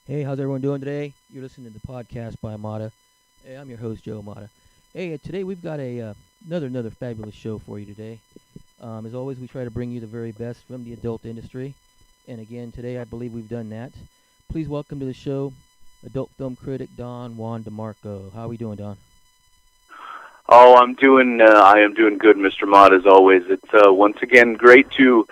Hey, how's everyone doing today? You're listening to the podcast by Amada. Hey, I'm your host, Joe Amada. Hey, today we've got another fabulous show for you today. As always, we try to bring you the very best from the adult industry. And again, today I believe we've done that. Please welcome to the show, adult film critic Don Juan De Marko. How are we doing, Don? Oh, I am doing good, Mr. Mott, as always. It's once again great to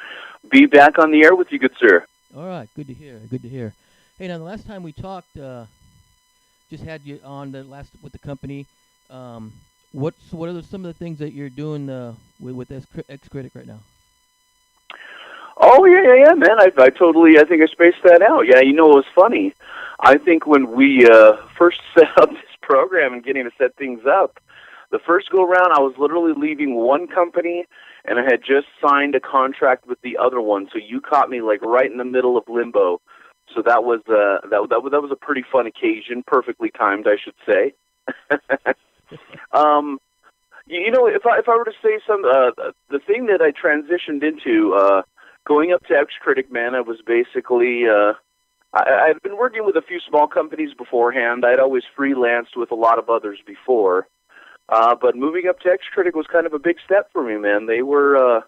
be back on the air with you, good sir. All right, good to hear. Good to hear. Hey, now the last time we talked, just had you on the last with the company. What are some of the things that you're doing with X Critic right now? Oh, yeah, man. I think I spaced that out. Yeah, you know, it was funny. I think when we first set up this program and getting to set things up, the first go-around, I was literally leaving one company, and I had just signed a contract with the other one. So you caught me like right in the middle of limbo. So that was that was a pretty fun occasion, perfectly timed, I should say. You know, if I were to say the thing that I transitioned into going up to X Critic, man, I was basically I'd been working with a few small companies beforehand. I'd always freelanced with a lot of others before. But moving up to X Critic was kind of a big step for me, man. They were,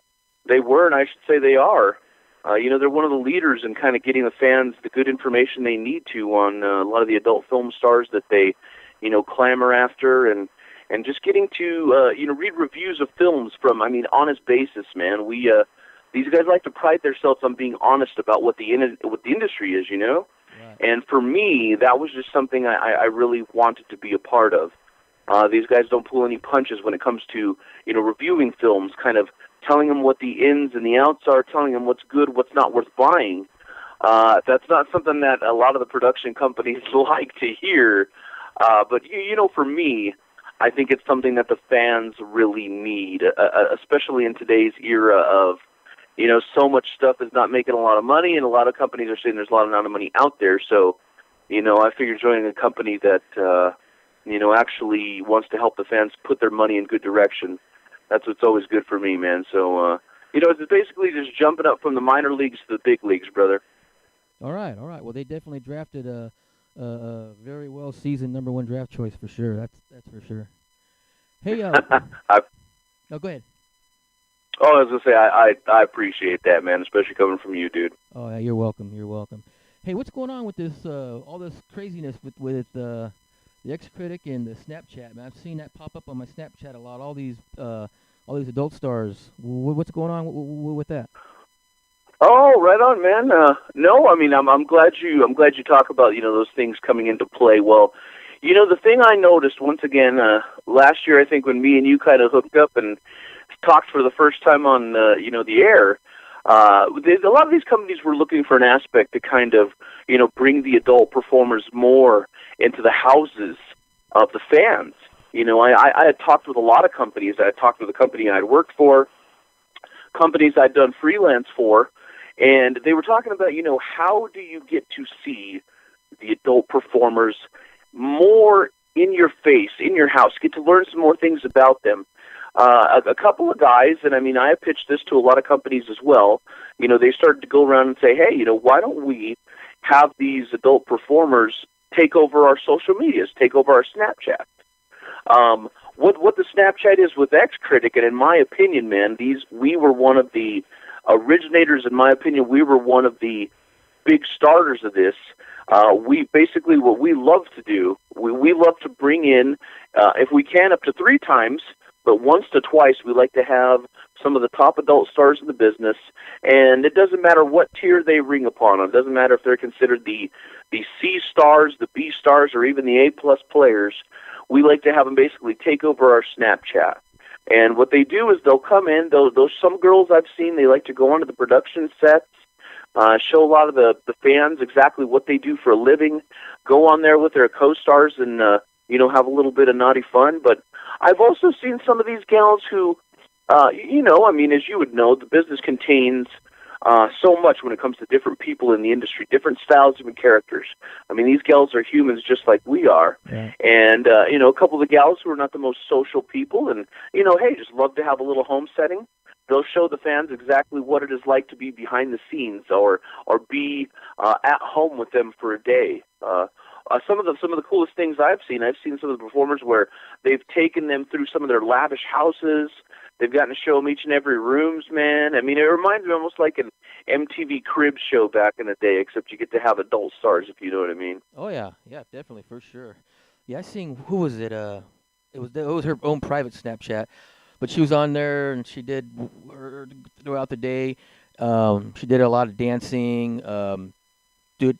and I should say they are. You know, they're one of the leaders in kind of getting the fans the good information they need to on a lot of the adult film stars that they, you know, clamor after, and just getting to, you know, read reviews of films from, I mean, honest basis, man. These guys like to pride themselves on being honest about what the industry is, you know. Right. And for me, that was just something I really wanted to be a part of. These guys don't pull any punches when it comes to, you know, reviewing films, kind of telling them what the ins and the outs are, telling them what's good, what's not worth buying. That's not something that a lot of the production companies like to hear. But, you know, for me, I think it's something that the fans really need, especially in today's era of, you know, so much stuff is not making a lot of money, and a lot of companies are saying there's a lot of money out there. So, you know, I figured joining a company that, you know, actually wants to help the fans put their money in good direction. That's what's always good for me, man. So, you know, it's basically just jumping up from the minor leagues to the big leagues, brother. All right. Well, they definitely drafted a very well seasoned number one draft choice for sure. That's for sure. Hey, no, go ahead. Oh, I was gonna say I appreciate that, man, especially coming from you, dude. Oh, yeah, you're welcome. You're welcome. Hey, what's going on with this all this craziness with the X Critic and the Snapchat, man? I've seen that pop up on my Snapchat a lot. All these adult stars. What's going on with that? Oh, right on, man. No, I mean I'm glad you talk about, you know, those things coming into play. Well, you know, the thing I noticed once again last year, I think when me and you kind of hooked up and talked for the first time on you know, the air. A lot of these companies were looking for an aspect to kind of, you know, bring the adult performers more into the houses of the fans. You know, I had talked with a lot of companies. I had talked with a company I had worked for, companies I'd done freelance for, and they were talking about, you know, how do you get to see the adult performers more in your face, in your house, get to learn some more things about them. A couple of guys, and I mean, I have pitched this to a lot of companies as well, you know, they started to go around and say, hey, you know, why don't we have these adult performers take over our social medias, take over our Snapchat? What the Snapchat is with X Critic, and in my opinion, man, we were one of the originators, in my opinion, we were one of the big starters of this. We basically, what we love to do, we love to bring in, if we can, up to 3 times, but once to twice, we like to have some of the top adult stars in the business, and it doesn't matter what tier they ring upon. It doesn't matter if they're considered the C stars, the B stars, or even the A-plus players. We like to have them basically take over our Snapchat. And what they do is they'll come in, those some girls I've seen, they like to go onto the production sets, show a lot of the fans exactly what they do for a living, go on there with their co-stars and, you know, have a little bit of naughty fun. But I've also seen some of these gals who, you know, I mean, as you would know, the business contains so much when it comes to different people in the industry, different styles, different characters. I mean, these gals are humans just like we are. Yeah. And, you know, a couple of the gals who are not the most social people and, you know, hey, just love to have a little home setting. they'll show the fans exactly what it is like to be behind the scenes, or be at home with them for a day. Some of the coolest things I've seen some of the performers where they've taken them through some of their lavish houses. They've gotten to show them each and every rooms, man. I mean, it reminds me almost like an MTV Cribs show back in the day, except you get to have adult stars, if you know what I mean. Oh yeah, definitely for sure. Yeah, I seen who was it? It was her own private Snapchat, but she was on there and she did throughout the day. She did a lot of dancing.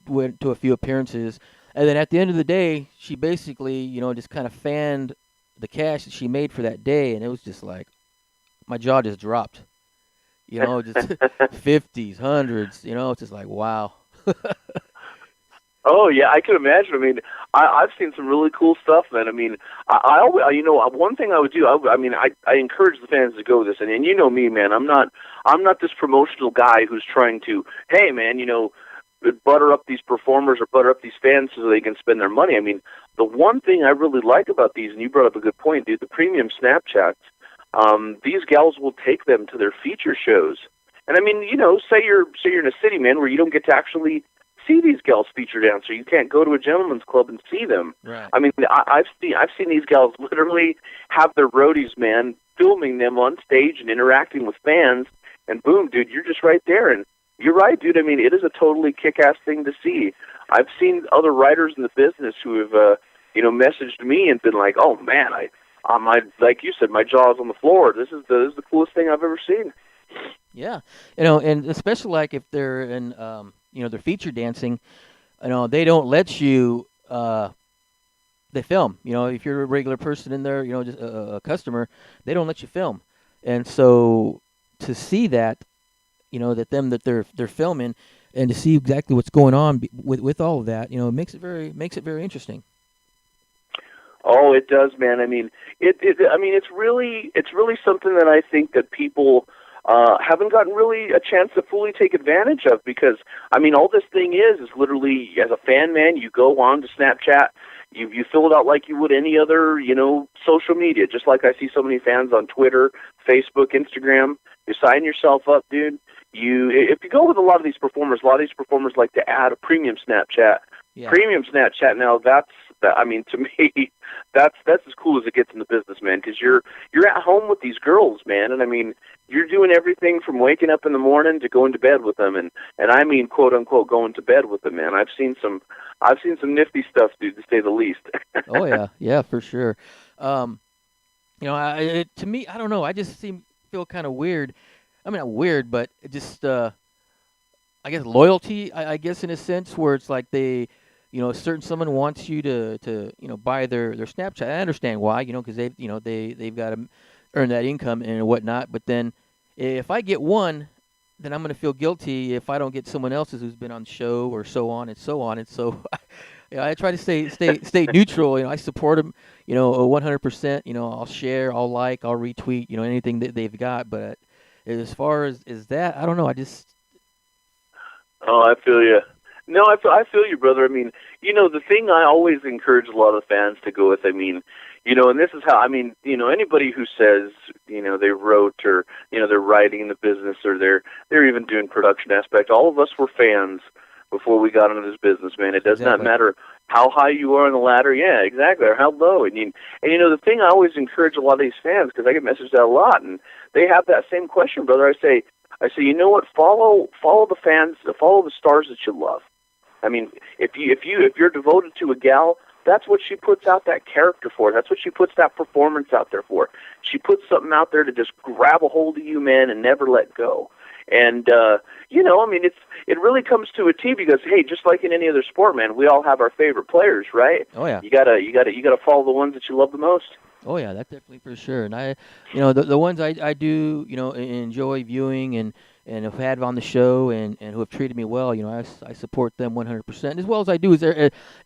Went to a few appearances, and then at the end of the day, she basically, just kind of fanned the cash that she made for that day, and it was just like my jaw just dropped. Just 50s, hundreds. It's just like wow. Oh yeah, I can imagine. I mean, I've seen some really cool stuff, man. I mean, I always, one thing I would do. I encourage the fans to go with this, and you know me, man. I'm not this promotional guy who's trying to, hey, man, butter up these performers or butter up these fans so they can spend their money. I mean, the one thing I really like about these, and you brought up a good point, dude, the premium Snapchats. These gals will take them to their feature shows, and I mean, say you're in a city, man, where you don't get to actually see these gals feature dance, or you can't go to a gentleman's club and see them. Right. I mean, I've seen these gals literally have their roadies, man, filming them on stage and interacting with fans, and boom, dude, you're just right there. And you're right, dude. I mean, it is a totally kick-ass thing to see. I've seen other writers in the business who have, messaged me and been like, "Oh man, like you said, my jaw's on the floor. This is the coolest thing I've ever seen." Yeah, and especially like if they're in, they're feature dancing, they don't let you, they film. If you're a regular person in there, just a customer, they don't let you film. And so to see that, that they're filming, and to see exactly what's going on with all of that, makes it very interesting. Oh, it does, man. I mean, it's really something that I think that people haven't gotten really a chance to fully take advantage of, because, I mean, all this thing is literally, as a fan, man, you go on to Snapchat, you fill it out like you would any other, social media, just like I see so many fans on Twitter, Facebook, Instagram. You sign yourself up, dude. If you go with a lot of these performers like to add a premium Snapchat. Yeah. Premium Snapchat now, to me, that's as cool as it gets in the business, man, because you're at home with these girls, man, and I mean, you're doing everything from waking up in the morning to going to bed with them, and I mean, quote unquote, going to bed with them, man. I've seen some nifty stuff, dude, to say the least. Oh yeah, for sure. To me, I don't know. I just feel kind of weird. I mean, not weird, but just I guess loyalty. I guess in a sense where it's like they. A certain someone wants you to buy their Snapchat. I understand why, because they've got to earn that income and whatnot. But then, if I get one, then I'm going to feel guilty if I don't get someone else's who's been on the show, or so on and so on. And so, I try to stay neutral. I support them, 100%. I'll share, I'll like, I'll retweet, anything that they've got. But as far as that, I don't know. Oh, I feel you. No, I feel you, brother. I mean, the thing I always encourage a lot of fans to go with, I mean, and this is how, I mean, anybody who says, they wrote, or, they're writing in the business, or they're even doing production aspect, all of us were fans before we got into this business, man. It does not matter how high you are on the ladder, yeah, exactly, or how low. And the thing I always encourage a lot of these fans, because I get messaged that a lot, and they have that same question, brother. I say, you know what? Follow the fans, follow the stars that you love. I mean, if you're devoted to a gal, that's what she puts out that character for. That's what she puts that performance out there for. She puts something out there to just grab a hold of you, man, and never let go. And I mean, it really comes to a T, because hey, just like in any other sport, man, we all have our favorite players, right? Oh yeah. You gotta follow the ones that you love the most. Oh yeah, that's definitely for sure. And I, the ones I do, enjoy viewing and have had on the show and who have treated me well, I support them 100%, as well as I do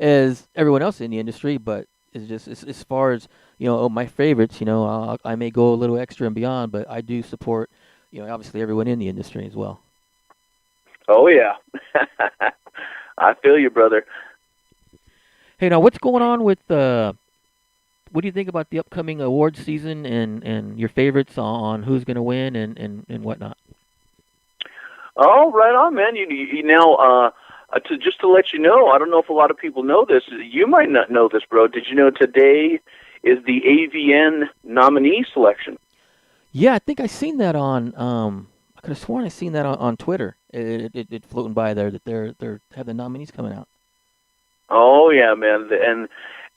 as everyone else in the industry. But it's just as far as my favorites, I may go a little extra and beyond, but I do support obviously everyone in the industry as well. Oh yeah, I feel you, brother. Hey, now what's going on with what do you think about the upcoming awards season and your favorites on who's going to win and whatnot? Oh, right on, man. You now, just to let you know, I don't know if a lot of people know this. You might not know this, bro. Did you know today is the AVN nominee selection? Yeah, I think I seen that on. I could have sworn I seen that on Twitter. It floating by there that they're have the nominees coming out. Oh yeah, man,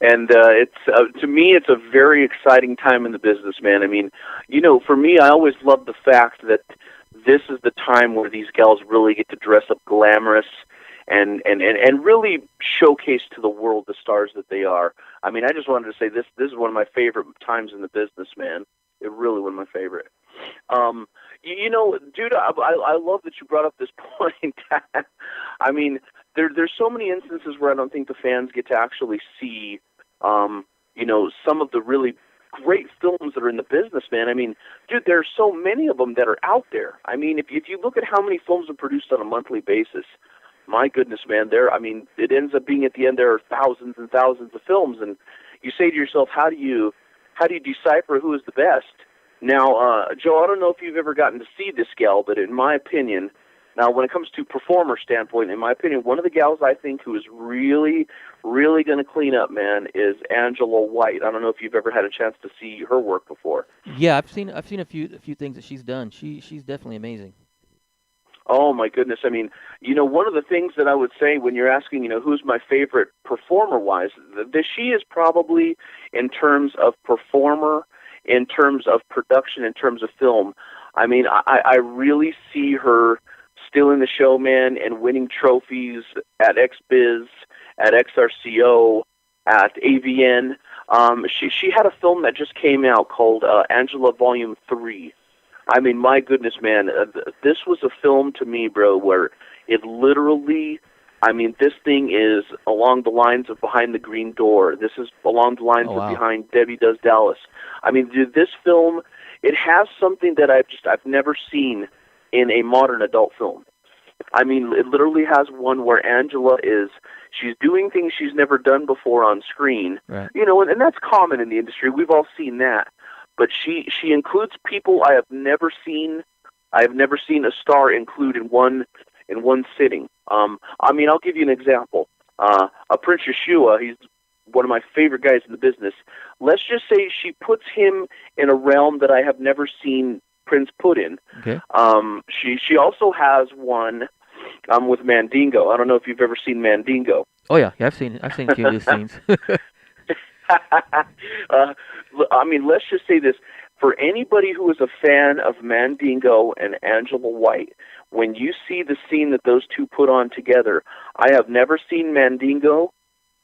and it's to me it's a very exciting time in the business, man. I mean, for me, I always love the fact that this is the time where these gals really get to dress up glamorous and really showcase to the world the stars that they are. I mean, I just wanted to say this is one of my favorite times in the business, man. It really one of my favorite. Dude, I love that you brought up this point. I mean, there's so many instances where I don't think the fans get to actually see, some of the really great films that are in the business, man. I mean, dude, there are so many of them that are out there. I mean, if you look at how many films are produced on a monthly basis, my goodness, man, it ends up being at the end there are thousands and thousands of films, and you say to yourself, how do you decipher who is the best? Now, Joe, I don't know if you've ever gotten to see this gal, but in my opinion, now when it comes to performer standpoint, in my opinion, one of the gals I think who is really, really going to clean up, man, is Angela White. I don't know if you've ever had a chance to see her work before. Yeah, I've seen a few things that she's done. She's definitely amazing. Oh my goodness! I mean, one of the things that I would say when you're asking, who's my favorite performer-wise, she is probably in terms of performer, in terms of production, in terms of film. I mean, I really see her stealing the show, man, and winning trophies at XBiz, at XRCO, at AVN. She had a film that just came out called Angela Volume 3. I mean, my goodness, man, this was a film to me, bro, where it literally, I mean, this thing is along the lines of Behind the Green Door. This is along the lines of Behind Debbie Does Dallas. I mean, dude, this film, it has something that I've never seen in a modern adult film. I mean, it literally has one where Angela she's doing things she's never done before on screen. Right. And that's common in the industry. We've all seen that. But she includes people I have never seen. I have never seen a star include in one sitting. I mean, I'll give you an example. Prince Yeshua, he's one of my favorite guys in the business. Let's just say she puts him in a realm that I have never seen Prince put in. Okay. She also has one with Mandingo. I don't know if you've ever seen Mandingo. Oh yeah, I've seen a few of these scenes. I mean, let's just say this. For anybody who is a fan of Mandingo and Angela White, when you see the scene that those two put on together, I have never seen Mandingo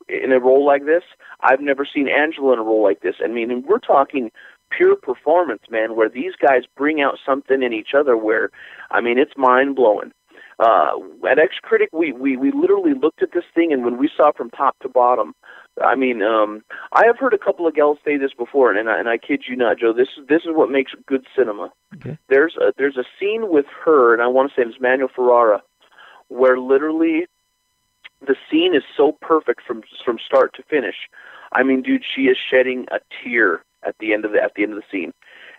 in a role like this. I've never seen Angela in a role like this. I mean, we're talking pure performance, man, where these guys bring out something in each other where, I mean, it's mind-blowing. At Critic, we literally looked at this thing, and when we saw from top to bottom, I mean, I have heard a couple of gals say this before, and I kid you not, Joe. This is what makes good cinema. Okay. There's a scene with her, and I want to say it's Manuel Ferrara, where literally the scene is so perfect from start to finish. I mean, dude, she is shedding a tear at the end of the scene,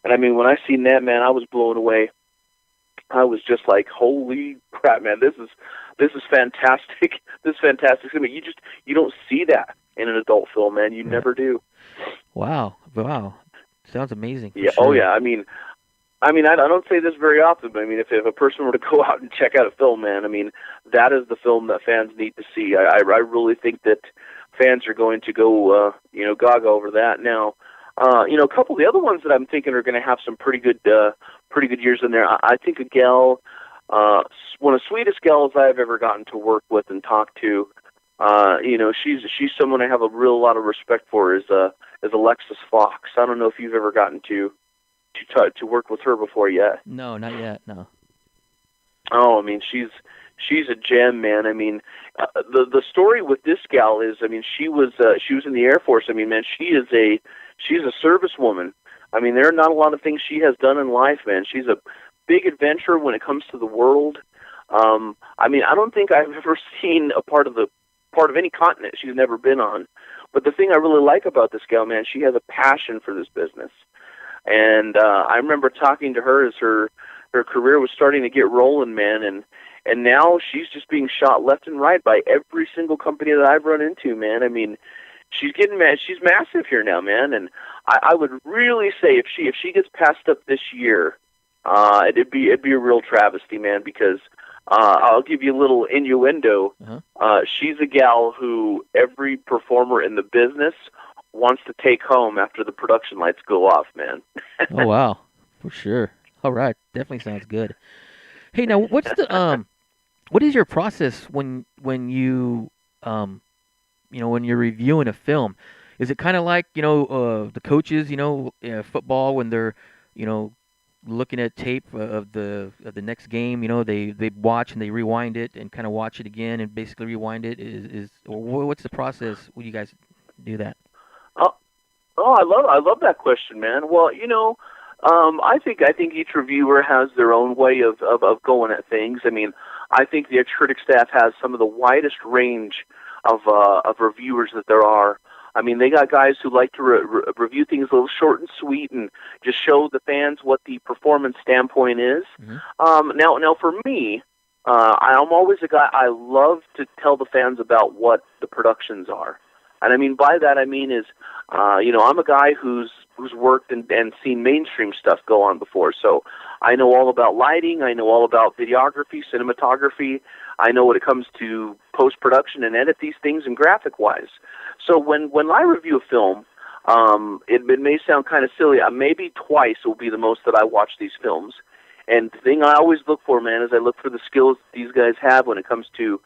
and I mean, when I seen that, man, I was blown away. I was just like, holy crap, man, this is fantastic. This is fantastic. I mean, you don't see that in an adult film, man. You never do. Wow. Sounds amazing. Yeah. Sure. Oh yeah. I mean, I don't say this very often, but I mean, if a person were to go out and check out a film, man, I mean, that is the film that fans need to see. I really think that fans are going to go, gaga over that. Now, a couple of the other ones that I'm thinking are going to have some pretty good years in there. I think a gal, one of the sweetest gals I've ever gotten to work with and talk to. She's someone I have a real lot of respect for. Is Alexis Fox. I don't know if you've ever gotten to work with her before yet. No, not yet. No. Oh, I mean, she's a gem, man. I mean, the story with this gal is, I mean, she was in the Air Force. I mean, man, she's a servicewoman. I mean, there are not a lot of things she has done in life, man. She's a big adventurer when it comes to the world. I mean, I don't think I've ever seen a part of any continent she's never been on But the thing I really like about this gal, man, she has a passion for this business. And I remember talking to her as her career was starting to get rolling, man, and now she's just being shot left and right by every single company that I've run into, man. I mean, she's getting mad. She's massive here now, man, and I would really say if she gets passed up this year, it'd be a real travesty, man, because I'll give you a little innuendo. She's a gal who every performer in the business wants to take home after the production lights go off, man. Oh wow, for sure. All right, definitely sounds good. Hey, now what's the what is your process when you when you're reviewing a film? Is it kind of like the coaches, football when they're looking at tape of the next game, they watch and they rewind it and kind of watch it again and basically rewind it? Or what's the process when you guys do that? Oh, I love that question, man. Well, I think each reviewer has their own way of going at things. I mean, I think the Critic staff has some of the widest range of reviewers that there are. I mean, they got guys who like to review things a little short and sweet and just show the fans what the performance standpoint is. Now for me, I'm always a guy. I love to tell the fans about what the productions are. And I mean, by that I mean is, I'm a guy who's worked and seen mainstream stuff go on before. So I know all about lighting. I know all about videography, cinematography. I know when it comes to post-production and edit these things and graphic-wise. So when I review a film, it may sound kind of silly. Maybe twice will be the most that I watch these films. And the thing I always look for, man, is I look for the skills these guys have when it comes to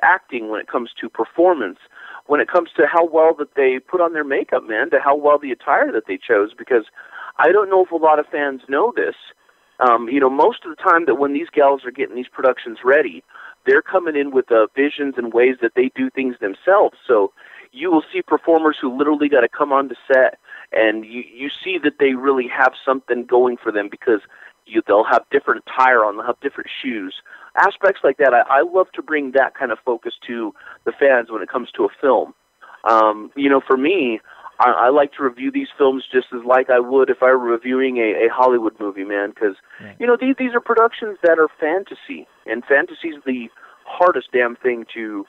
acting, when it comes to performance, when it comes to how well that they put on their makeup, man, to how well the attire that they chose, because I don't know if a lot of fans know this. Most of the time that when these gals are getting these productions ready, they're coming in with visions and ways that they do things themselves. So you will see performers who literally got to come on to set, and you see that they really have something going for them because they'll have different attire on, they'll have different shoes. Aspects like that, I love to bring that kind of focus to the fans when it comes to a film. For me, I like to review these films just as like I would if I were reviewing a Hollywood movie, man, because, these are productions that are fantasy, and fantasy is the hardest damn thing to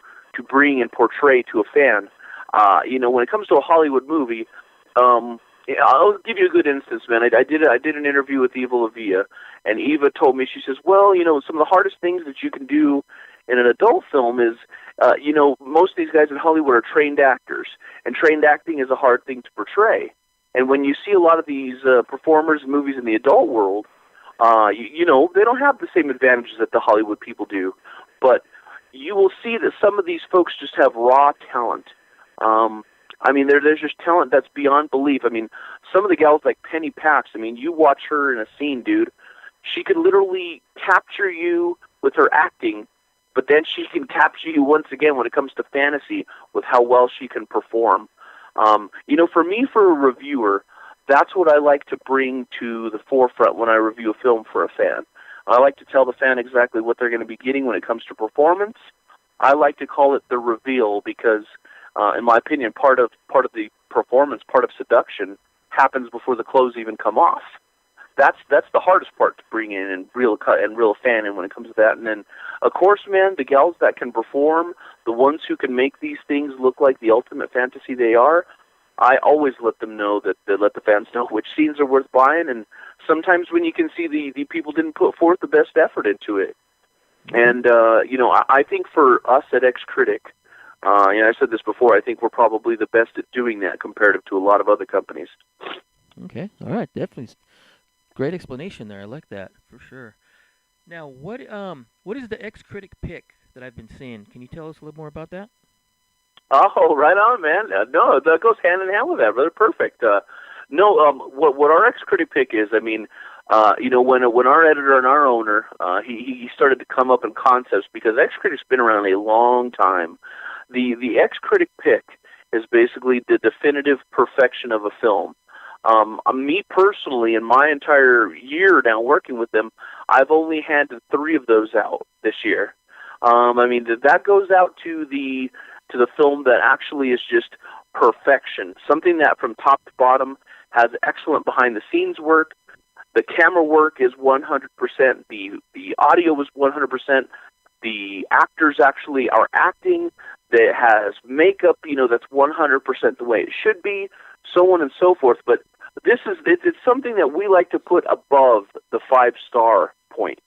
bring and portray to a fan. When it comes to a Hollywood movie, I'll give you a good instance, man. I did an interview with Eva LaVia, and Eva told me, she says, well, some of the hardest things that you can do in an adult film is, most of these guys in Hollywood are trained actors, and trained acting is a hard thing to portray. And when you see a lot of these performers in movies in the adult world, they don't have the same advantages that the Hollywood people do. But you will see that some of these folks just have raw talent. There's just talent that's beyond belief. I mean, some of the gals like Penny Pax, you watch her in a scene, dude. She can literally capture you with her acting, but then she can capture you once again when it comes to fantasy with how well she can perform. For me, for a reviewer, that's what I like to bring to the forefront when I review a film for a fan. I like to tell the fan exactly what they're going to be getting when it comes to performance. I like to call it the reveal because, in my opinion, part of the performance, part of seduction, happens before the clothes even come off. That's the hardest part to bring in and reel a fan in when it comes to that. And then, of course, man, the gals that can perform, the ones who can make these things look like the ultimate fantasy they are, I always let them know that they let the fans know which scenes are worth buying. And sometimes when you can see the people didn't put forth the best effort into it. And I think for us at Critic, I said this before, I think we're probably the best at doing that comparative to a lot of other companies. Okay, all right, definitely. Great explanation there. I like that for sure. Now, what is the Critic pick that I've been seeing? Can you tell us a little more about that? Oh, right on, man. No, that goes hand in hand with that, brother. Perfect. What our Critic pick is, when our editor and our owner, he started to come up in concepts because Critic's been around a long time. The Critic pick is basically the definitive perfection of a film. Me personally, in my entire year now working with them, I've only had 3 of those out this year. That goes out to the film that actually is just perfection, something that from top to bottom has excellent behind-the-scenes work. The camera work is 100%. The audio is 100%. The actors actually are acting. That has makeup, that's 100% the way it should be, so on and so forth. But it's something that we like to put above the 5-star point.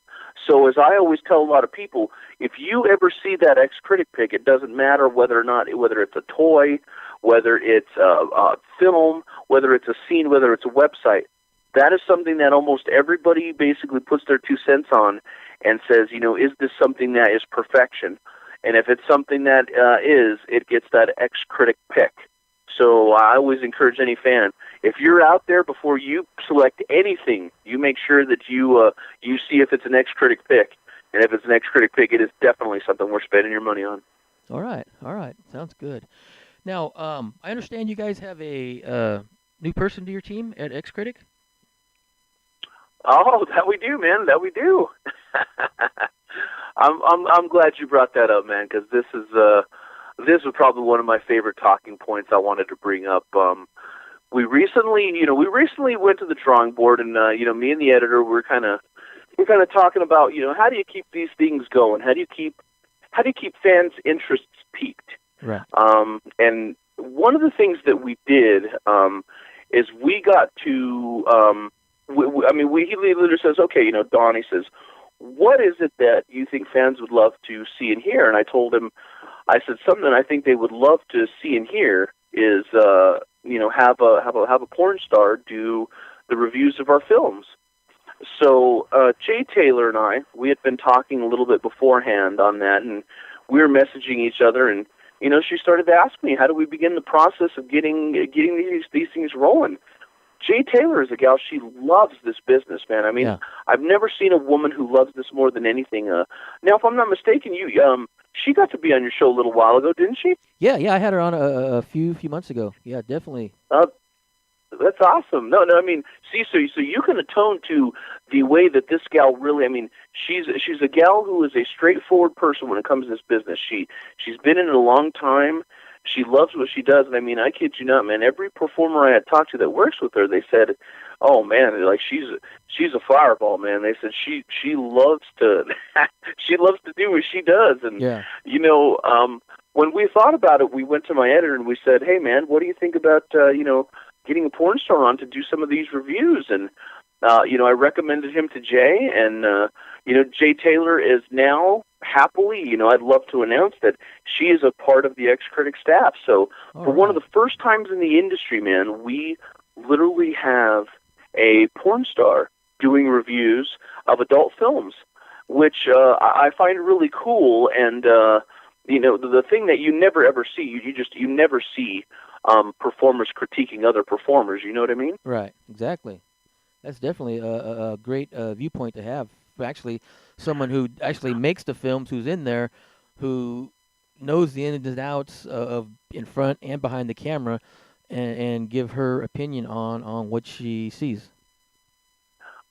So as I always tell a lot of people, if you ever see that Critic pick, it doesn't matter whether it's a toy, whether it's a film, whether it's a scene, whether it's a website. That is something that almost everybody basically puts their 2 cents on and says, is this something that is perfection? And if it's something that it gets that Critic pick. So I always encourage any fan, if you're out there, before you select anything, you make sure that you see if it's an Critic pick. And if it's an Critic pick, it is definitely something worth spending your money on. All right. Sounds good. Now, I understand you guys have a new person to your team at Critic. Oh, that we do, man. That we do. I'm glad you brought that up, man, because this was probably one of my favorite talking points I wanted to bring up. We recently went to the drawing board, and me and the editor we're kind of talking about how do you keep these things going? How do you keep fans' interests piqued? Right. And one of the things that we did is we got to. He literally says, okay, Don, he says, what is it that you think fans would love to see and hear? And I told him, I said, something I think they would love to see and hear is, have a porn star do the reviews of our films. So Jay Taylor and I, we had been talking a little bit beforehand on that, and we were messaging each other, and she started to ask me, how do we begin the process of getting these things rolling? Jay Taylor is a gal. She loves this business, man. I mean, yeah. I've never seen a woman who loves this more than anything. Now, if I'm not mistaken, she got to be on your show a little while ago, didn't she? Yeah, I had her on a few months ago. Yeah, definitely. That's awesome. No, I mean, see, so you can atone to the way that this gal really. I mean, she's a gal who is a straightforward person when it comes to this business. She's been in it a long time. She loves what she does, and I mean, I kid you not, man. Every performer I had talked to that works with her, they said, "Oh man, like she's a fireball, man." They said she loves to she loves to do what she does, and yeah. When we thought about it, we went to my editor and we said, "Hey, man, what do you think about getting a porn star on to do some of these reviews?" And I recommended him to Jay, and Jay Taylor is now happily, I'd love to announce that she is a part of the Critic staff. So for one of the first times in the industry, man, we literally have a porn star doing reviews of adult films, which I find really cool. And the thing that you never ever see, you never see performers critiquing other performers. You know what I mean? Right. Exactly. That's definitely a great viewpoint to have. Actually, someone who actually makes the films, who's in there, who knows the ins and outs of in front and behind the camera, and give her opinion on what she sees.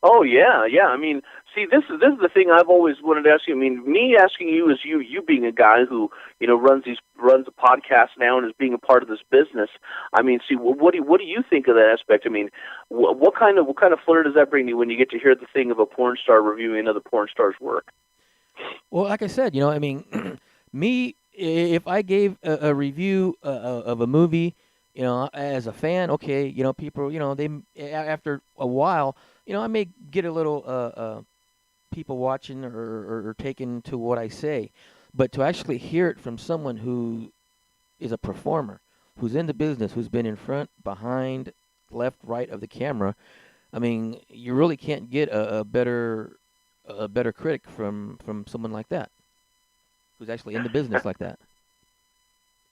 Oh yeah. I mean, see, this is the thing I've always wanted to ask you. I mean, me asking you is you being a guy who runs a podcast now and is being a part of this business. I mean, see, what do you think of that aspect? I mean, what kind of flair does that bring you when you get to hear the thing of a porn star reviewing another porn star's work? Well, like I said, I mean, me, if I gave a review of a movie, as a fan, okay, people, they after a while. I may get a little people watching or taken to what I say, but to actually hear it from someone who is a performer, who's in the business, who's been in front, behind, left, right of the camera, I mean, you really can't get a better critic from someone like that, who's actually in the business like that.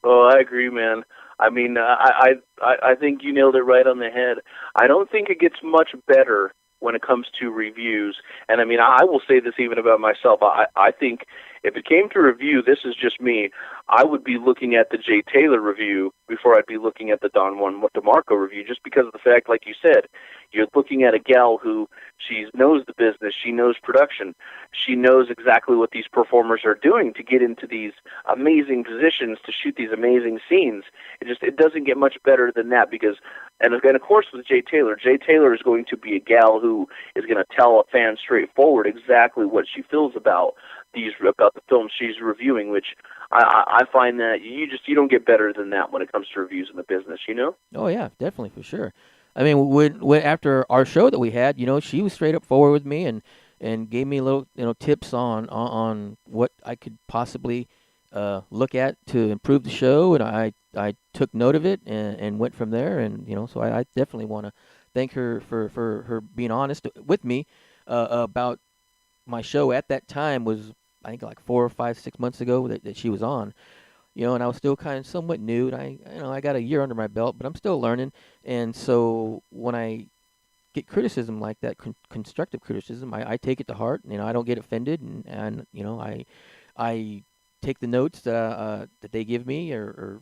Oh, I agree, man. I mean, I think you nailed it right on the head. I don't think it gets much better when it comes to reviews. And I mean, I will say this even about myself. I think if it came to review, this is just me, I would be looking at the Jay Taylor review before I'd be looking at the Don Juan De Marko review, just because of the fact, like you said, you're looking at a gal who she knows the business, she knows production, she knows exactly what these performers are doing to get into these amazing positions to shoot these amazing scenes. It doesn't get much better than that, because, and of course with Jay Taylor is going to be a gal who is going to tell a fan straightforward exactly what she feels about the films she's reviewing, which I find that you don't get better than that when it comes to reviews in the business, you know? Oh yeah, definitely, for sure. I mean, when after our show that we had, she was straight up forward with me and gave me little tips on what I could possibly look at to improve the show, and I took note of it and went from there, and so I definitely want to thank her for her being honest with me about my show at that time. Was I think like 4 or 5, 6 months ago that she was on. And I was still kind of somewhat new, and I got a year under my belt, but I'm still learning. And so when I get criticism like that, constructive criticism, I take it to heart. I don't get offended, and I take the notes that they give me or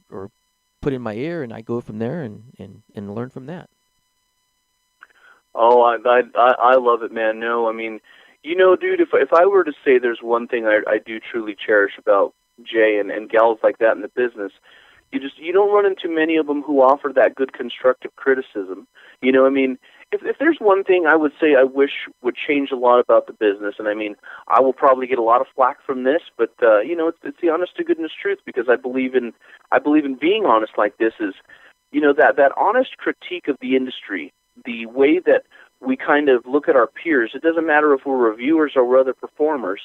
put in my ear, and I go from there and learn from that. Oh, I love it, man. No, I mean, dude, if I were to say there's one thing I do truly cherish about Jay and gals like that in the business, you don't run into many of them who offer that good constructive criticism. I mean, if there's one thing I would say I wish would change a lot about the business, and I mean, I will probably get a lot of flack from this, but it's the honest to goodness truth, because I believe in being honest like this, is that honest critique of the industry, the way that we kind of look at our peers. It doesn't matter if we're reviewers or we're other performers.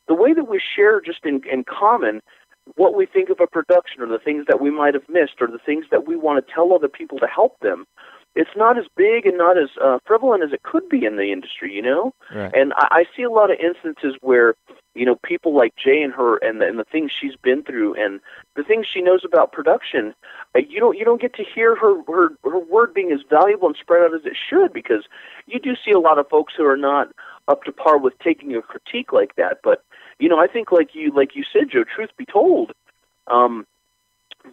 The way that we share just in common what we think of a production, or the things that we might have missed, or the things that we want to tell other people to help them, it's not as big and not as prevalent as it could be in the industry, Right. And I see a lot of instances where, people like Jay and her and the things she's been through and the things she knows about production, you don't get to hear her word being as valuable and spread out as it should, because you do see a lot of folks who are not up to par with taking a critique like that. But I think like you said, Joe, truth be told,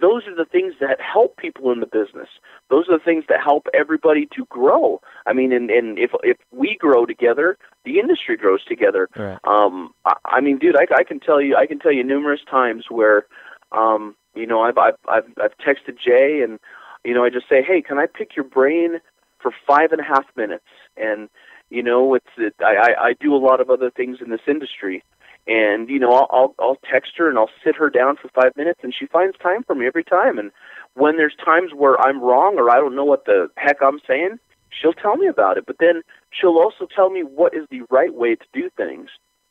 those are the things that help people in the business. Those are the things that help everybody to grow. I mean, and if we grow together, the industry grows together. Right. I mean, dude, I can tell you numerous times where, I've texted Jay, and I just say, hey, can I pick your brain for 5.5 minutes? And I do a lot of other things in this industry. And, I'll text her and I'll sit her down for 5 minutes, and she finds time for me every time. And when there's times where I'm wrong or I don't know what the heck I'm saying, she'll tell me about it. But then she'll also tell me what is the right way to do things.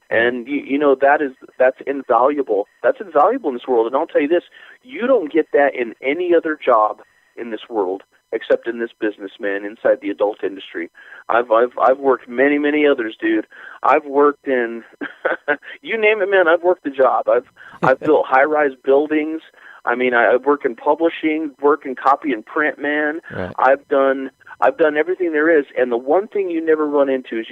And, that's invaluable. That's invaluable in this world. And I'll tell you this, you don't get that in any other job in this world, except in this business, man, inside the adult industry. I've worked many others, dude. I've worked in you name it, man. I've worked the job. I've built high-rise buildings. I mean, I work in publishing, work in copy and print, man. Right. I've done everything there is. And the one thing you never run into is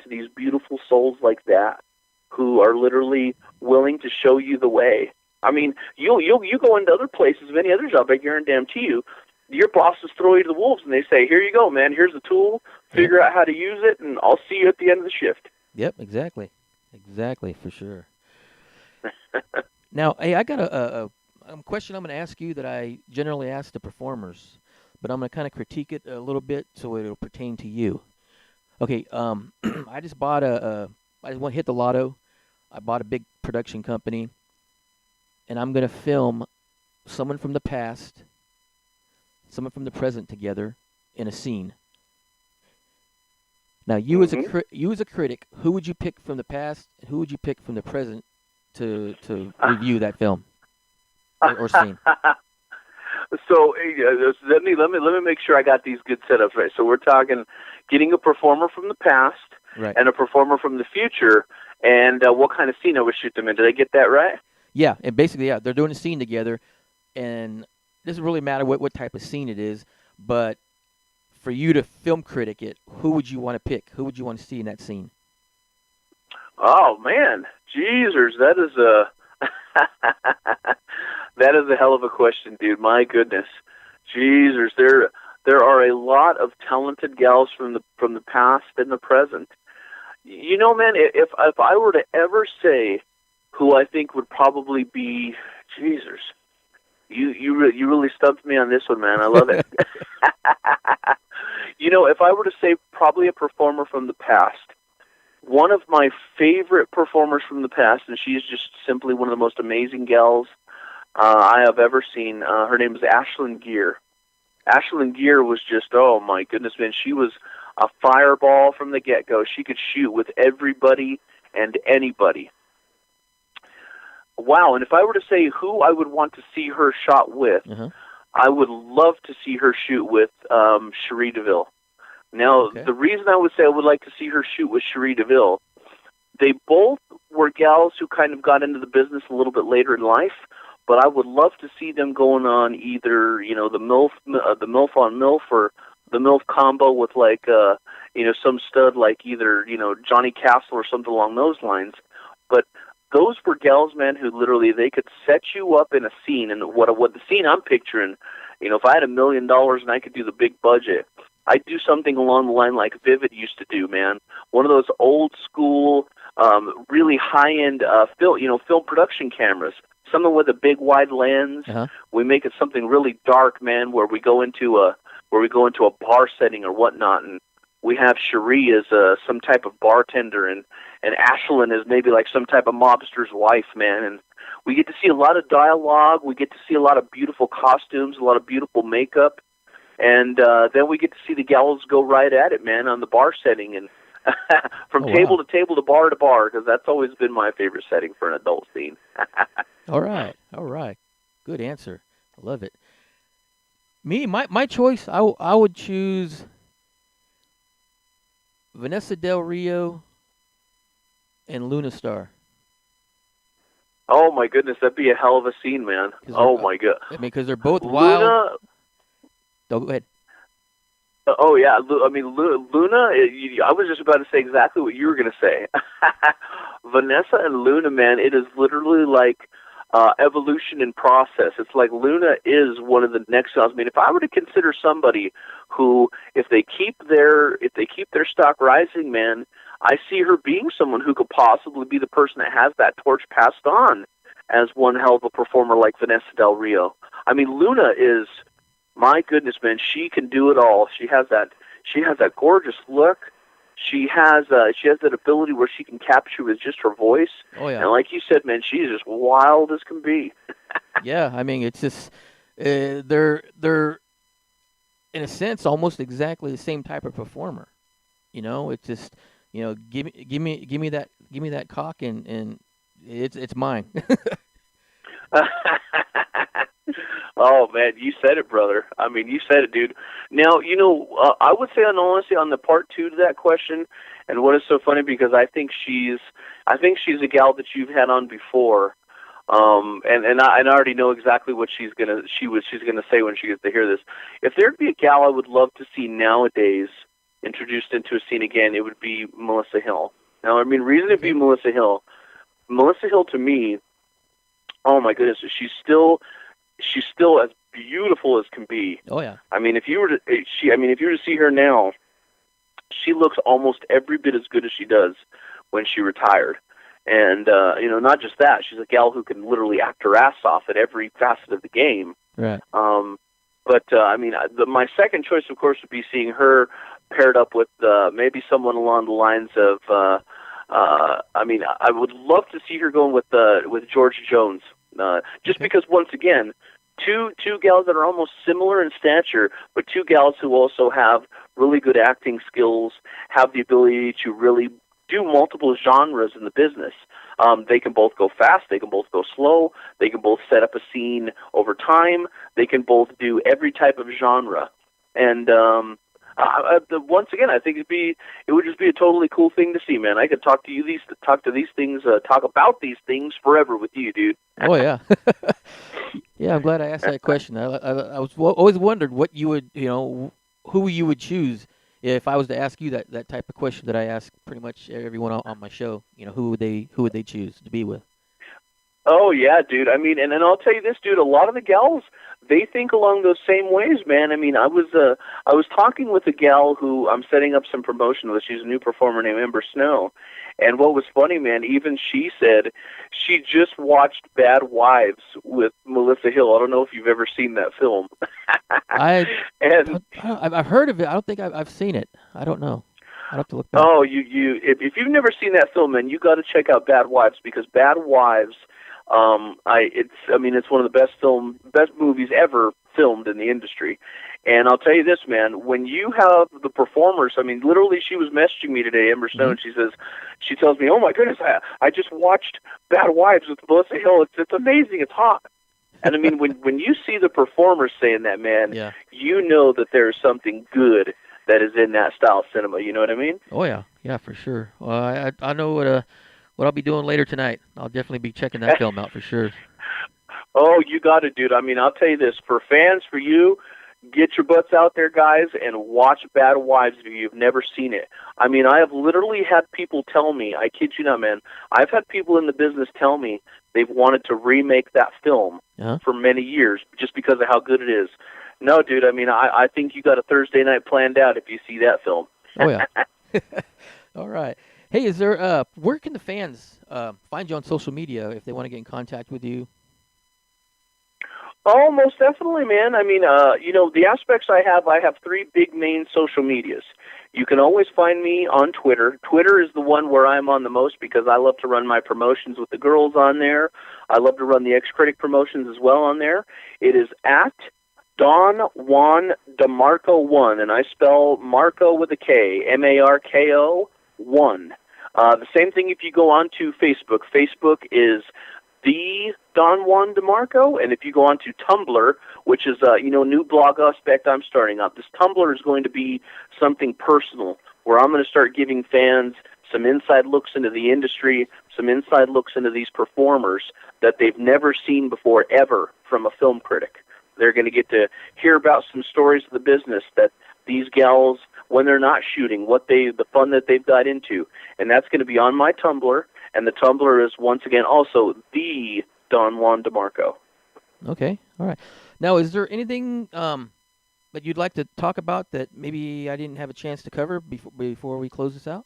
these beautiful souls like that who are literally willing to show you the way. I mean, you go into other places of any other job, I guarantee you, your bosses throw you to the wolves, and they say, here you go, man, here's the tool, figure out how to use it, and I'll see you at the end of the shift. Yep, exactly, for sure. Now, hey, I got a question I'm going to ask you that I generally ask the performers, but I'm going to kind of critique it a little bit so it'll pertain to you. Okay, I just bought I just want to hit the lotto. I bought a big production company, and I'm going to film someone from the past, someone from the present together in a scene. Now, you as a critic, who would you pick from the past, and who would you pick from the present to review that film or scene? So let me make sure I got these good setups right. So we're talking getting a performer from the past, right, and a performer from the future, and what kind of scene I would shoot them in. Did I get that right? Yeah, and basically, yeah, they're doing a scene together, and it doesn't really matter what type of scene it is, but for you to film critic it, who would you want to pick? Who would you want to see in that scene? Oh, man. Jeezers, that is a that is a hell of a question, dude. My goodness, Jeezers, there are a lot of talented gals from the past and the present. You know, man, if I were to ever say who I think would probably be, Jeezers, you really stumped me on this one, man. I love it. You know, if I were to say probably a performer from the past, one of my favorite performers from the past, and she's just simply one of the most amazing gals I have ever seen. Her name is Ashlyn Gear. Ashlyn Gear was just, oh my goodness, man, she was a fireball from the get-go. She could shoot with everybody and anybody. Wow, and if I were to say who I would want to see her shot with, I would love to see her shoot with Cherie DeVille. Now, the reason I would say I would like to see her shoot with Cherie DeVille, they both were gals who kind of got into the business a little bit later in life, but I would love to see them going on either, you know, the MILF on MILF, or the MILF combo with like, you know, some stud like either, you know, Johnny Castle or something along those lines. But those were gals, man, who literally, they could set you up in a scene. And what the scene I'm picturing, you know, if I had $1 million and I could do the big budget, I'd do something along the line like Vivid used to do, man. One of those old school, really high-end film production cameras. Something with a big wide lens. We make it something really dark, man, where we go into a bar setting or whatnot, and we have Cherie as some type of bartender, and Ashlyn is maybe like some type of mobster's wife, man. And we get to see a lot of dialogue. We get to see a lot of beautiful costumes, a lot of beautiful makeup. And then we get to see the gals go right at it, man, on the bar setting, and from table to table to bar, because that's always been my favorite setting for an adult scene. All right. Good answer. I love it. Me, my choice, I would choose Vanessa Del Rio and Luna Star. Oh, my goodness, that'd be a hell of a scene, man. Oh, my God. I mean, because they're both wild. Go ahead. Oh, yeah. I mean, Luna, I was just about to say exactly what you were going to say. Vanessa and Luna, man, it is literally like evolution in process. It's like Luna is one of the next. I mean, if I were to consider somebody who, if they keep their stock rising, man, I see her being someone who could possibly be the person that has that torch passed on as one hell of a performer like Vanessa Del Rio. I mean, Luna is, my goodness, man, she can do it all. She has that gorgeous look. She has that ability where she can capture with just her voice. Oh, yeah. And like you said, man, she's just wild as can be. Yeah, I mean, it's just they're in a sense almost exactly the same type of performer. You know, it's just, you know, give me that cock and it's mine. Oh, man, you said it, brother. I mean, you said it, dude. Now, you know, I would say, honestly, on the part two to that question, and what is so funny, because I think she's a gal that you've had on before, and I already know exactly what she's gonna say when she gets to hear this. If there'd be a gal I would love to see nowadays introduced into a scene again, it would be Melissa Hill. Now, I mean, reason it'd be Melissa Hill to me, oh my goodness, she's still as beautiful as can be. Oh yeah. I mean, if you were to see her now, she looks almost every bit as good as she does when she retired. And you know, not just that, she's a gal who can literally act her ass off at every facet of the game. Right. But I mean, my second choice, of course, would be seeing her paired up with maybe someone along the lines of. I mean, I would love to see her going with Georgia Jones. Just because, once again, two gals that are almost similar in stature, but two gals who also have really good acting skills, have the ability to really do multiple genres in the business. They can both go fast, they can both go slow, they can both set up a scene over time, they can both do every type of genre. And once again, I think it would just be a totally cool thing to see, man. I could talk about these things forever with you, dude. Oh yeah, yeah. I'm glad I asked that question. I was always wondered what you would, you know, who you would choose if I was to ask you that type of question that I ask pretty much everyone on my show, who would they choose to be with? Oh yeah, dude. I mean, and I'll tell you this, dude. A lot of the gals, they think along those same ways, man. I mean, I was talking with a gal who I'm setting up some promotion with. She's a new performer named Ember Snow, and what was funny, man, even she said she just watched Bad Wives with Melissa Hill. I don't know if you've ever seen that film. I and I've heard of it. I don't think I've seen it. I don't know. I'd have to look back. oh, if you've never seen that film, man, you got to check out Bad Wives, because Bad Wives, it's one of the best movies ever filmed in the industry. And I'll tell you this, man, when you have the performers, I mean, literally, she was messaging me today, Ember Snow, and she tells me, "Oh my goodness, I just watched Bad Wives with Melissa Hill. It's amazing. It's hot." And I mean, when you see the performers saying that, man, Yeah. you know that there's something good that is in that style of cinema. You know what I mean? Oh yeah, for sure. Well, I know what I'll be doing later tonight. I'll definitely be checking that film out for sure. Oh, you got it, dude. I mean, I'll tell you this, for fans, for you, get your butts out there, guys, and watch Bad Wives if you've never seen it. I mean, I have literally had people tell me, I kid you not, man, I've had people in the business tell me they've wanted to remake that film for many years just because of how good it is. No, dude, I mean, I think you got a Thursday night planned out if you see that film. Oh, yeah. All right. Hey, is there where can the fans find you on social media if they want to get in contact with you? Oh, most definitely, man. I mean, the aspects I have three big main social medias. You can always find me on Twitter. Twitter is the one where I'm on the most because I love to run my promotions with the girls on there. I love to run the Critic promotions as well on there. It is at Don Juan De Marko 1, and I spell Marco with a K, Marko 1. The same thing if you go on to Facebook. Facebook is the Don Juan De Marko, and if you go on to Tumblr, which is a new blog aspect I'm starting up, this Tumblr is going to be something personal, where I'm going to start giving fans some inside looks into the industry, some inside looks into these performers that they've never seen before ever from a film critic. They're going to get to hear about some stories of the business that these gals, when they're not shooting, the fun that they've got into, and that's going to be on my Tumblr. And the Tumblr is, once again, also the Don Juan De Marko. Okay, all right. Now, is there anything that you'd like to talk about that maybe I didn't have a chance to cover before we close this out?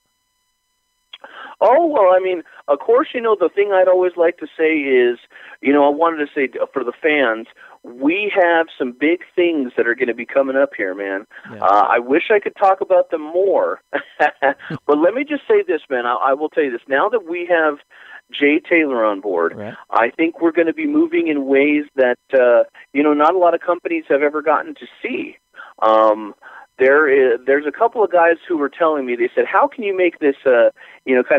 Oh, well, I mean, of course, the thing I'd always like to say is, I wanted to say for the fans, we have some big things that are going to be coming up here, man. Yeah. I wish I could talk about them more. But let me just say this, man. I will tell you this. Now that we have Jay Taylor on board, right, I think we're going to be moving in ways that, not a lot of companies have ever gotten to see. There's a couple of guys who were telling me, they said, how can you make this, kind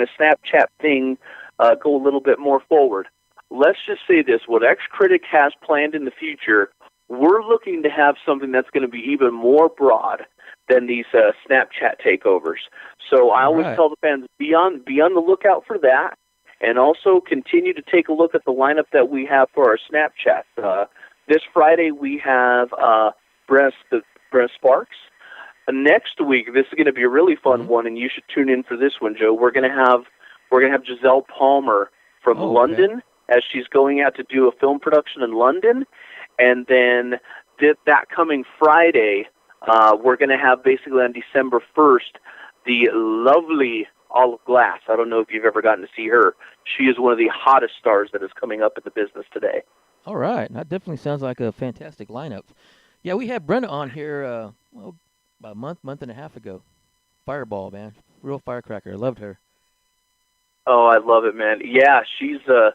of Snapchat thing go a little bit more forward? Let's just say this, what Critic has planned in the future, we're looking to have something that's going to be even more broad than these Snapchat takeovers. So I always tell the fans, be on the lookout for that, and also continue to take a look at the lineup that we have for our Snapchat. This Friday we have Brent Sparks. Next week, this is going to be a really fun one, and you should tune in for this one, Joe. We're going to have Giselle Palmer from London, as she's going out to do a film production in London, and then that coming Friday, we're going to have basically on December 1st the lovely Olive Glass. I don't know if you've ever gotten to see her. She is one of the hottest stars that is coming up in the business today. All right, that definitely sounds like a fantastic lineup. Yeah, we had Brenda on here about a month and a half ago. Fireball, man. Real firecracker. I loved her. Oh, I love it, man. Yeah, she's a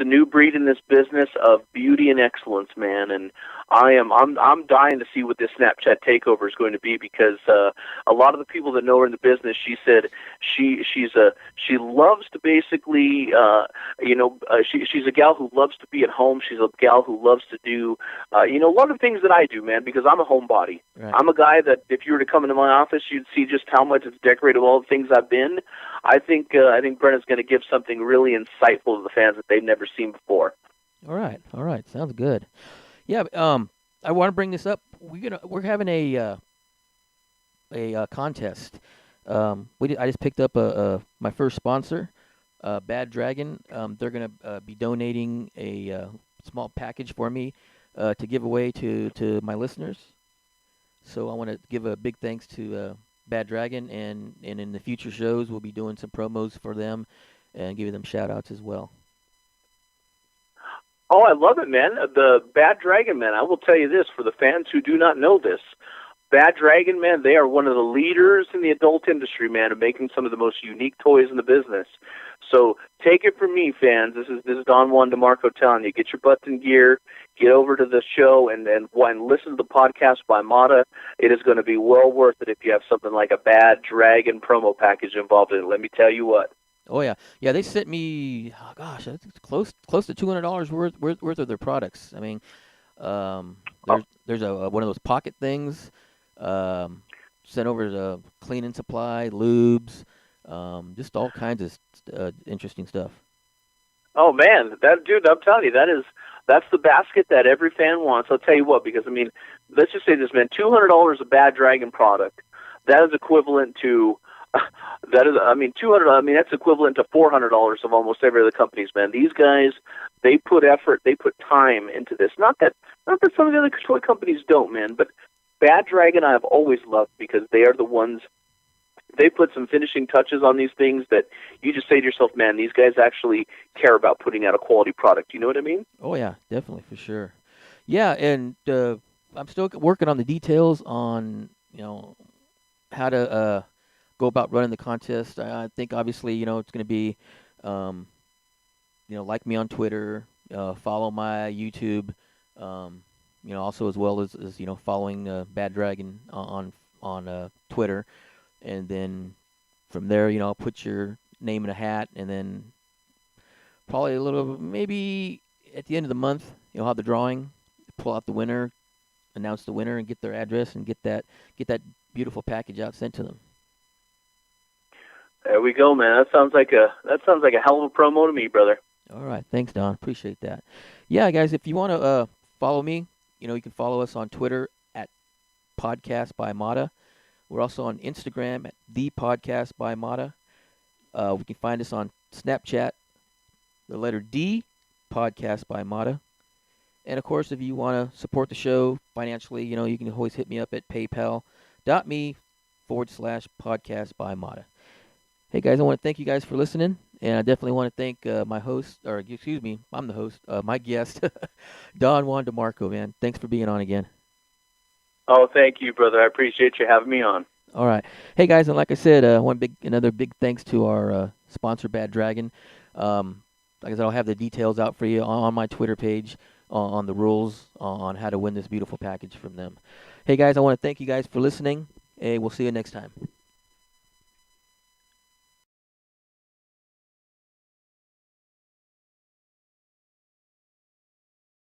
new breed in this business of beauty and excellence, man. And I'm dying to see what this Snapchat takeover is going to be, because a lot of the people that know her in the business, she said she loves to basically she's a gal who loves to be at home. She's a gal who loves to do a lot of things that I do, man, because I'm a homebody. Right. I'm a guy that if you were to come into my office, you'd see just how much it's decorated, all the things I've been. I think Brenna's going to give something really insightful to the fans that they've never seen before. All right, sounds good. Yeah, I want to bring this up. We're having a a contest. I just picked up my first sponsor, Bad Dragon. They're gonna be donating a small package for me to give away to my listeners. So I want to give a big thanks to Bad Dragon, and in the future shows we'll be doing some promos for them and giving them shout outs as well. Oh, I love it, man. The Bad Dragon, man, I will tell you this, for the fans who do not know this, Bad Dragon, man, they are one of the leaders in the adult industry, man, of making some of the most unique toys in the business. So take it from me, fans. This is Don Juan De Marko telling you, get your butts in gear, get over to the show, and listen to the podcast by Mata. It is going to be well worth it if you have something like a Bad Dragon promo package involved in it. Let me tell you what. Oh yeah. They sent me, oh, gosh, it's close to $200 worth of their products. I mean, there's one of those pocket things. Sent over to cleaning supply, lubes, just all kinds of interesting stuff. Oh man, dude, I'm telling you, that's the basket that every fan wants. I'll tell you what, because I mean, let's just say this, man, $200 of Bad Dragon product. That is equivalent to $200. I mean, that's equivalent to $400 of almost every other company's, man. These guys, they put effort, they put time into this. Not that some of the other toy companies don't, man, but Bad Dragon I have always loved because they are the ones, they put some finishing touches on these things that you just say to yourself, man, these guys actually care about putting out a quality product. You know what I mean? Oh, yeah, definitely, for sure. Yeah, and I'm still working on the details on, how to go about running the contest. I think, obviously, it's going to be, like me on Twitter, follow my YouTube, also as well as following Bad Dragon on Twitter, and then from there, I'll put your name in a hat, and then probably maybe at the end of the month, you'll have the drawing, pull out the winner, announce the winner, and get their address, and get that beautiful package out sent to them. There we go, man. That sounds like a hell of a promo to me, brother. All right, thanks, Don. Appreciate that. Yeah, guys, if you want to follow me, you can follow us on Twitter at Podcast by Mata. We're also on Instagram at The Podcast by Mata. We can find us on Snapchat, the letter D, Podcast by Mata. And, of course, if you want to support the show financially, you can always hit me up at paypal.me/podcast by Mata. Hey, guys, I want to thank you guys for listening. And I definitely want to thank my host, or excuse me, I'm the host, my guest, Don Juan De Marko, man. Thanks for being on again. Oh, thank you, brother. I appreciate you having me on. All right. Hey, guys, and like I said, another big thanks to our sponsor, Bad Dragon. Like I said, I'll have the details out for you on my Twitter page on the rules on how to win this beautiful package from them. Hey, guys, I want to thank you guys for listening, and we'll see you next time.